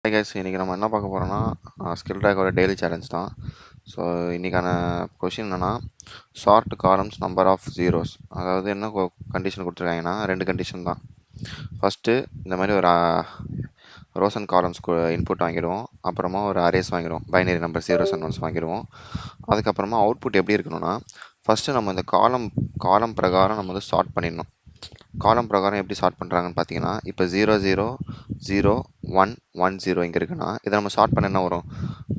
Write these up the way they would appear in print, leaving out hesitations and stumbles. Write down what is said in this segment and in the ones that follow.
Hi guys, இன்றைக்கி நம்ம என்ன பார்க்க போகிறோம்னா ஸ்கில் ட்ராக்கோட டெய்லி சேலஞ்ச் தான். ஸோ இன்றைக்கான கொஷின் என்னென்னா sort columns number of zeros. அதாவது என்ன கண்டிஷன் கொடுத்துருக்காங்கன்னா 2 கண்டிஷன் தான். ஃபஸ்ட்டு இந்த மாதிரி ஒரு ரோஸ் அண்ட் காலம்ஸ்க்கு இன்புட் வாங்கிடுவோம். அப்புறமா ஒரு அரேஸ் வாங்கிடுவோம், binary number zeros and once வாங்கிடுவோம். அதுக்கப்புறமா அவுட்புட் எப்படி இருக்கணும்னா ஃபஸ்ட்டு நம்ம இந்த காலம் பிரகாரம் நம்ம வந்து ஷார்ட் பண்ணிடணும். காலம் பிரகாரம் எப்படி ஷார்ட் பண்ணுறாங்கன்னு பார்த்தீங்கன்னா, இப்போ 0 0 0 1 1 0 இங்கே இருக்குன்னா இதை நம்ம ஷார்ட் பண்ண என்ன வரும்?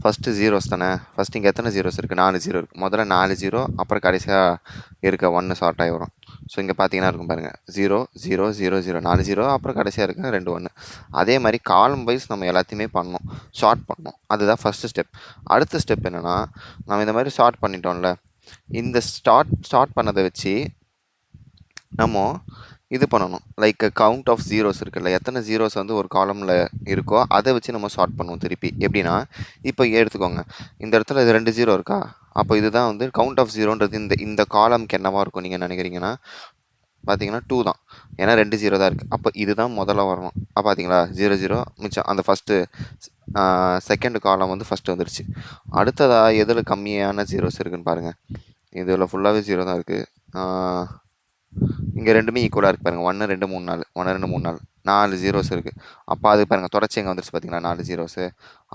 ஃபஸ்ட்டு ஜீரோஸ் தானே. ஃபஸ்ட்டு இங்கே எத்தனை ஜீரோஸ் இருக்குது? 4 ஜீரோ இருக்குது. முதல்ல 4 ஜீரோ, அப்புறம் கடைசியாக இருக்க 1 ஷார்ட் ஆகி வரும். ஸோ இங்கே பார்த்தீங்கன்னா இருக்கும் பாருங்கள், 0 0 0 0 4 ஜீரோ, அப்புறம் கடைசியாக இருக்க 2 1. அதே மாதிரி காலம் வைஸ் நம்ம எல்லாத்தையுமே பண்ணணும், ஷார்ட் பண்ணணும். அதுதான் ஃபஸ்ட்டு ஸ்டெப். அடுத்த ஸ்டெப் என்னென்னா, நம்ம இந்த மாதிரி ஷார்ட் பண்ணிட்டோம்ல, இந்த ஸ்டார்ட் பண்ணதை வச்சு நம்ம இது பண்ணணும். லைக் கவுண்ட் ஆஃப் ஜீரோஸ் இருக்குல்ல, எத்தனை ஜீரோஸ் வந்து ஒரு காலமில் இருக்கோ அதை வச்சு நம்ம ஷார்ட் பண்ணுவோம் திருப்பி. எப்படின்னா, இப்போ எடுத்துக்கோங்க, இந்த இடத்துல இது 2 ஜீரோ இருக்கா, அப்போ இதுதான் வந்து கவுண்ட் ஆஃப் ஜீரோன்றது இந்த காலம்க்கு என்னவாக இருக்கும் நீங்கள் நினைக்கிறீங்கன்னா பார்த்தீங்கன்னா 2 தான். ஏன்னா 2 ஜீரோ தான் இருக்குது. அப்போ இதுதான் முதல்ல வரணும். பார்த்தீங்களா, 0 0 மிச்சம். அந்த ஃபஸ்ட்டு செகண்ட் காலம் வந்து ஃபஸ்ட்டு வந்துருச்சு. அடுத்ததாக எதில் கம்மியான ஜீரோஸ் இருக்குதுன்னு பாருங்கள். இதில் ஃபுல்லாகவே ஜீரோ தான் இருக்குது. இங்கே ரெண்டுமே ஈக்குவலாக இருக்குது பாருங்கள். 1 2 3 4 1 2 3 4 4 ஜீரோஸ் இருக்குது. அப்போ அது பாருங்கள், தொடர்ச்சி எங்கே வந்துருச்சு பார்த்தீங்களா, 4 ஜீரோஸு.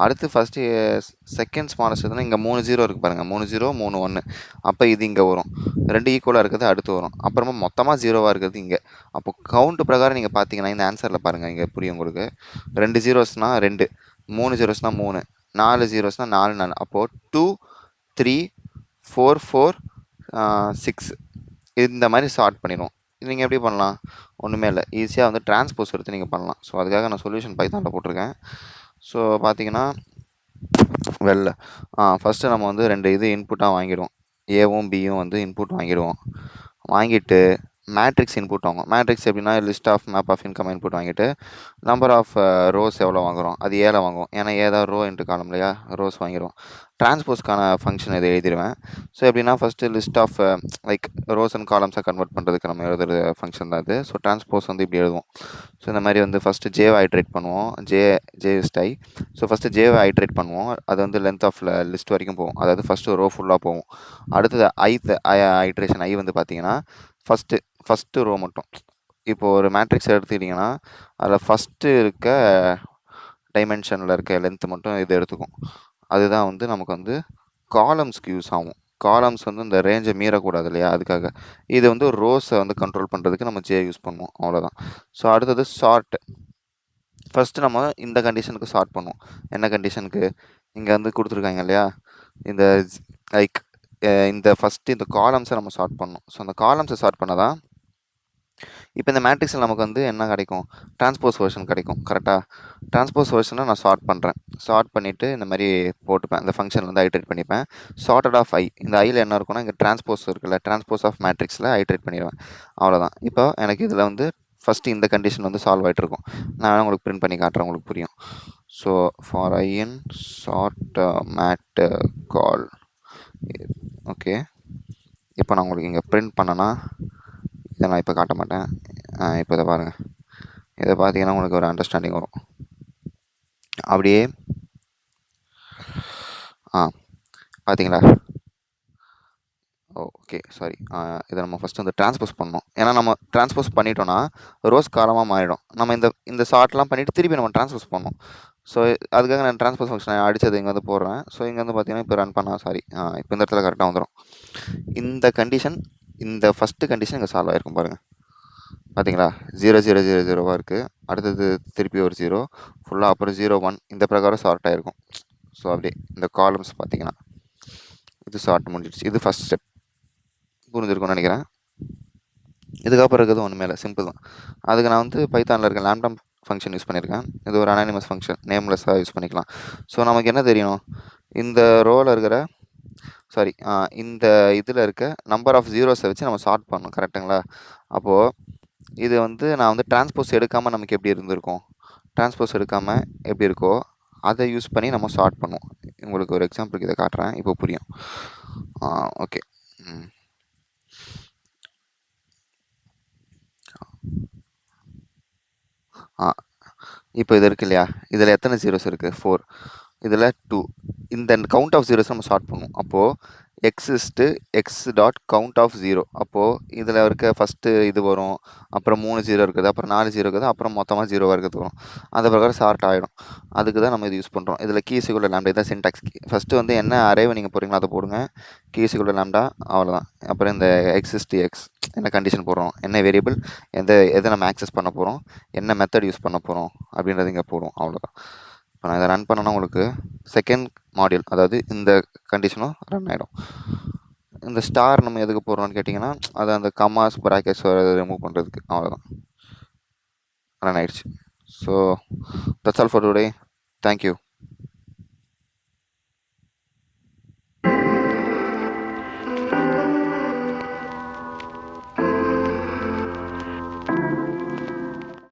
அடுத்து ஃபஸ்ட்டு செகண்ட் ஸ்மாலஸ்ட் எதுனா இங்கே 3 ஜீரோ இருக்குது பாருங்கள், 3 0 3 1. அப்போ இது இங்கே வரும். 2 ஈக்குவலாக இருக்கிறது அடுத்து வரும். அப்புறமா மொத்தமாக ஜீரோவாக இருக்கிறது இங்கே. அப்போ கவுண்ட் பிரகாரம் நீங்கள் பார்த்தீங்கன்னா இந்த ஆன்சரில் பாருங்கள், இங்கே புரியும் உங்களுக்கு. 2 ஜீரோஸ்னால் 2, 3 ஜீரோஸ்னால் 3, 4 ஜீரோஸ்னால் 4 4. அப்போது 2 3 4 4 6 இந்த மாதிரி ஷார்ட் பண்ணிடுவோம். நீங்கள் எப்படி பண்ணலாம்? ஒன்றுமே இல்லை, ஈஸியாக வந்து டிரான்ஸ்போஸ் எடுத்து நீங்கள் பண்ணலாம். ஸோ அதுக்காக நான் சொல்யூஷன் பைத்தானில் போட்டிருக்கேன். ஸோ பார்த்தீங்கன்னா ஃபஸ்ட்டு நம்ம வந்து 2 இது இன்புட்டாக வாங்கிடுவோம். ஏவும் பியும் வந்து இன்புட் வாங்கிடுவோம். வாங்கிட்டு மேட்ரிக்ஸ் இன்புட் வாங்குவோம். மேட்ரிக்ஸ் எப்படின்னா list of map of income input வாங்கிட்டு நம்பர் ஆஃப் ரோஸ் எவ்வளோ வாங்குகிறோம், அது ஏல வாங்குவோம். ஏன்னா ஏதாவது ரோ இன்ட்டு காலம் இல்லையா, ரோஸ் வாங்கிடுவோம். டிரான்ஸ்போஸ்க்கான ஃபங்க்ஷன் இதை எழுதிடுவேன். ஸோ எப்படின்னா first list of like rows and காலம்ஸை கன்வெர்ட் பண்ணுறதுக்கு நம்ம எழுதுகிற ஃபங்க்ஷன் தான் இது. ஸோ டிரான்ஸ்போஸ் வந்து இப்படி எழுதுவோம். ஸோ இந்த மாதிரி வந்து ஃபஸ்ட்டு ஜேவை ஐட்ரேட் பண்ணுவோம். ஜே ஸ்டை. ஸோ ஃபஸ்ட்டு ஜேவை ஐட்ரேட் பண்ணுவோம். அது வந்து லென்த் ஆஃப் லிஸ்ட் வரைக்கும் போகும். அதாவது ஃபஸ்ட்டு ரோ ஃபுல்லாக போகும். அடுத்தது ஐட்ரேஷன் ஐ வந்து பார்த்தீங்கன்னா ஃபஸ்ட்டு ரோ மட்டும். இப்போது ஒரு மேட்ரிக்ஸ் எடுத்துக்கிட்டிங்கன்னா அதில் ஃபஸ்ட்டு இருக்க டைமென்ஷனில் இருக்க லென்த்து மட்டும் இது எடுத்துக்கும். அதுதான் வந்து நமக்கு வந்து காலம்ஸ்க்கு யூஸ் ஆகும். காலம்ஸ் வந்து இந்த ரேஞ்சை மீறக்கூடாது இல்லையா, அதுக்காக. இது வந்து ரோஸை வந்து கண்ட்ரோல் பண்ணுறதுக்கு நம்ம ஜே யூஸ் பண்ணுவோம், அவ்வளோதான். ஸோ அடுத்தது ஷார்ட். ஃபஸ்ட்டு நம்ம இந்த கண்டிஷனுக்கு ஷார்ட் பண்ணுவோம். என்ன கண்டிஷனுக்கு? இங்கே வந்து கொடுத்துருக்காங்க இல்லையா, இந்த லைக் இந்த ஃபஸ்ட்டு இந்த காலம்ஸை நம்ம ஷார்ட் பண்ணணும். ஸோ அந்த காலம்ஸை ஷார்ட் பண்ண தான் இப்போ இந்த மேட்ரிக்ஸில் நமக்கு வந்து என்ன கிடைக்கும்? டிரான்ஸ்போஸ் வெர்ஷன் கிடைக்கும். கரெக்டாக டிரான்ஸ்போஸ் வெர்ஷனை நான் ஷார்ட் பண்ணுறேன். ஷார்ட் பண்ணிவிட்டு இந்த மாதிரி போட்டுப்பேன். இந்த ஃபங்க்ஷன் வந்து ஐட்ரேட் பண்ணிப்பேன். ஷார்ட்டட் ஆஃப் ஐ. இந்த ஐயில் என்ன இருக்குன்னா இங்கே டிரான்ஸ்போஸ் இருக்குல்ல, டிரான்ஸ்போஸ் ஆஃப் மேட்ரிக்ஸில் ஐட்ரேட் பண்ணிடுவேன். அவ்வளோதான். இப்போ எனக்கு இதில் வந்து ஃபஸ்ட்டு இந்த கண்டிஷன் வந்து சால்வ் ஆகிட்ருக்கும். நான் உங்களுக்கு பிரிண்ட் பண்ணி காட்டுறேன், உங்களுக்கு புரியும். So for I in sort mat col. Okay, இப்போ நான் உங்களுக்கு இங்கே பிரிண்ட் பண்ணேன்னா இதை நான் இப்போ காட்ட மாட்டேன். இப்போ இதை பாருங்கள். இதை பார்த்தீங்கன்னா உங்களுக்கு ஒரு அண்டர்ஸ்டாண்டிங் வரும். அப்படியே பார்த்தீங்களா? Okay, sorry. இதை நம்ம ஃபஸ்ட்டு வந்து டிரான்ஸ்போஸ் பண்ணணும். ஏன்னா நம்ம டிரான்ஸ்போஸ் பண்ணிட்டோன்னா ரோஸ் காலமாக மாறிடும். நம்ம இந்த ஷார்ட்லாம் பண்ணிவிட்டு திருப்பி நம்ம டிரான்ஸ்போஸ் பண்ணணும். ஸோ அதுக்காக நான் டிரான்ஸ்போஸ் ஃபங்க்ஷனை அடித்தது இங்கே வந்து போடுறேன். ஸோ இங்கே வந்து பார்த்தீங்கன்னா இப்போ ரன் பண்ணால் இப்போ இந்த இடத்துல கரெக்டாக வந்துடும். இந்த கண்டிஷன், இந்த ஃபஸ்ட்டு கண்டிஷன் இங்கே சால்வ் ஆகிருக்கும் பாருங்கள். பார்த்தீங்களா, 0 0 0 0வாக இருக்குது. அடுத்தது திருப்பி ஒரு 0 ஃபுல்லாக, அப்புறம் 0 1. இந்த பிரகாரம் ஷார்ட் ஆகிருக்கும். ஸோ அப்படியே இந்த காலம்ஸ் பார்த்தீங்கன்னா இது ஷார்ட் முடிஞ்சிடுச்சு. இது ஃபஸ்ட் ஸ்டெப். புரிஞ்சிருக்கும்னு நினைக்கிறேன். இதுக்கப்புறம் இருக்கிறது ஒன்றுமே இல்லை, சிம்பிள் தான். அதுக்கு நான் வந்து பைத்தானில் இருக்க லாம்டா ஃபங்க்ஷன் யூஸ் பண்ணியிருக்கேன். இது ஒரு அனானிமஸ் ஃபங்க்ஷன், நேம்லெஸ்ஸாக யூஸ் பண்ணிக்கலாம். ஸோ நமக்கு என்ன தெரியணும்? இந்த ரோவில் இருக்கிற இந்த இதில் இருக்க நம்பர் ஆஃப் ஜீரோஸை வச்சு நம்ம ஷார்ட் பண்ணணும். கரெக்டுங்களா? அப்போது இது வந்து நான் வந்து டிரான்ஸ்போஸ் எடுக்காமல் நமக்கு எப்படி இருந்திருக்கும்? டிரான்ஸ்போஸ் எடுக்காமல் எப்படி இருக்கோ அதை யூஸ் பண்ணி நம்ம ஷார்ட் பண்ணுவோம். உங்களுக்கு ஒரு எக்ஸாம்பிளுக்கு இதை காட்டுறேன், இப்போ புரியும். ஓகே. இப்போ இது இருக்கு இல்லையா, இதில் எத்தனை ஜீரோஸ் இருக்குது? 4. இதில் 2. இந்த கவுண்ட் ஆஃப் ஜீரோஸ் நம்ம ஸ்டார்ட் பண்ணுவோம். அப்போது exist x dot count of zero. அப்போது இதில் இருக்க ஃபஸ்ட்டு இது வரும், அப்புறம் 3 ஜீரோ இருக்குது, அப்புறம் 4 ஜீரோ இருக்குது, அப்புறம் மொத்தமாக ஜீரோவாக இருக்கிறது வரும். அந்த பிரகாரம் சார்ட் ஆகிடும். அதுக்கு தான் நம்ம இது யூஸ் பண்ணுறோம். இதில் கீஸுக்குள்ள லேம்டா இதான் சின்டாக்ஸ் கீ. ஃபஸ்ட்டு வந்து என்ன அரேவை நீங்கள் போடுறீங்களோ அதை போடுங்க, கீஸுக்குள்ள லேம்டா, அவ்வளோதான். அப்புறம் இந்த எக்ஸிஸ்ட் எக்ஸ் என்ன கண்டிஷன் போடுறோம், என்ன வேரியபிள், எதை நம்ம ஆக்சஸ் பண்ண போகிறோம், என்ன மெத்தட் யூஸ் பண்ண போகிறோம் அப்படின்றது இங்கே போடுவோம், அவ்வளோதான். இப்போ நான் இதை ரன் பண்ணேன்னா உங்களுக்கு செகண்ட் மாடியூல், அதாவது இந்த கண்டிஷனும் ரன் ஆகிடும். இந்த ஸ்டார் நம்ம எதுக்கு போடுறோம்னு கேட்டிங்கன்னா, அது அந்த கமாஸ் ப்ராக்கெட்ஸ் ரிமூவ் பண்ணுறதுக்கு, அவ்வளோதான். ரன் ஆயிடுச்சு. So that's all for today. Thank you.